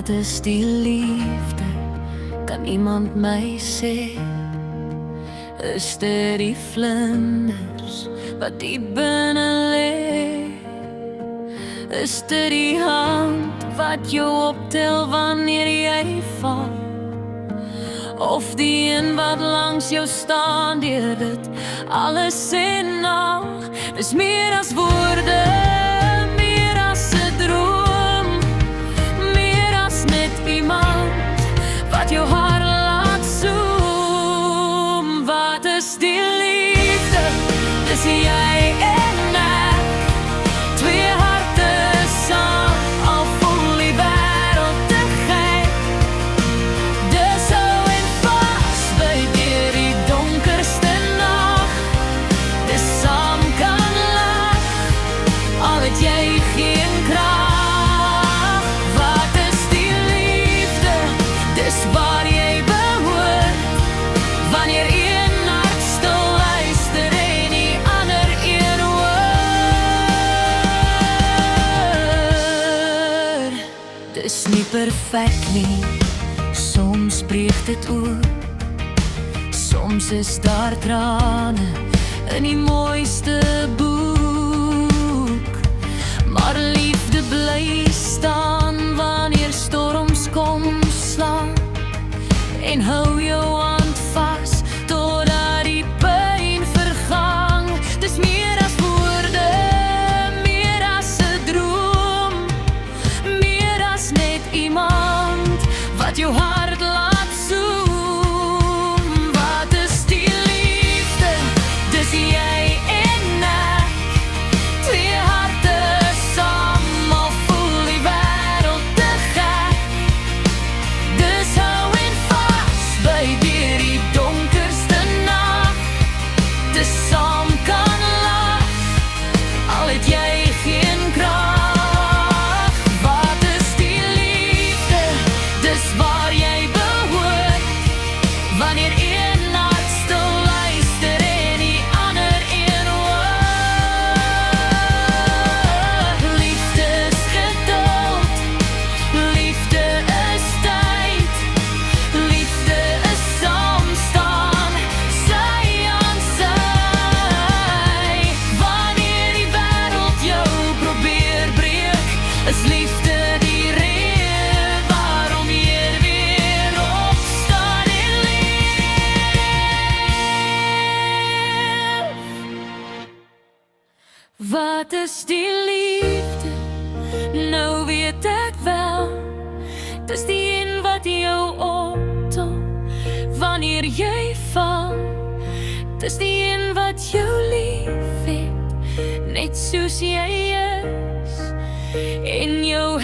Wat is die liefde? Kan iemand my sê? Is dit die vlinders wat diep binne lê? Is dit die hand wat jou optel wanneer jy val? Of die een wat langs jou staan deur dit alles en al? Dis meer as woorde, meer as 'n droom, meer as net iemand wat jou hart laat zoom. Wat is die liefde? Dis jy en ek, twee harte saam, al voel die wêreld te gek. Dis hou en vas by deur die donkerste nag. Dis saam kan lag, al het jy geen krag. Wat is die liefde? Dis waar jy behoort, wanneer een hart stil luister en die ander een hoor. Dis nie perfek nie, soms breek dit oop, soms is daar trane in die mooiste boek. Maar liefde bly staan wanneer storms kom slaan, en hou jou hand vas totdat die pyn vergang. Dis meer as woorde, meer as 'n droom, meer as net iemand wat jou hart laat zoom. Wat is die liefde? Dis jy en ek, twee harte saam, al voel die wêreld te gek. Dis hou en vas by deur die donkerste nag. Dis saam kan lag, al het jy geen krag. Wat is die liefde? Dis waar jy behoort, wanneer een hart stil luister en die ander een hoor. Liefde is geduld, liefde is tyd, liefde is saam staan, sy aan sy. Wanneer die wêreld jou probeer breek, is liefde die rede waarom jy weer opstaan en leef. Wat is die liefde? Nou weet ek wel, dis die een wat jou optel wanneer jy val. Dis die een wat jou lief het, net soos jy is, en jou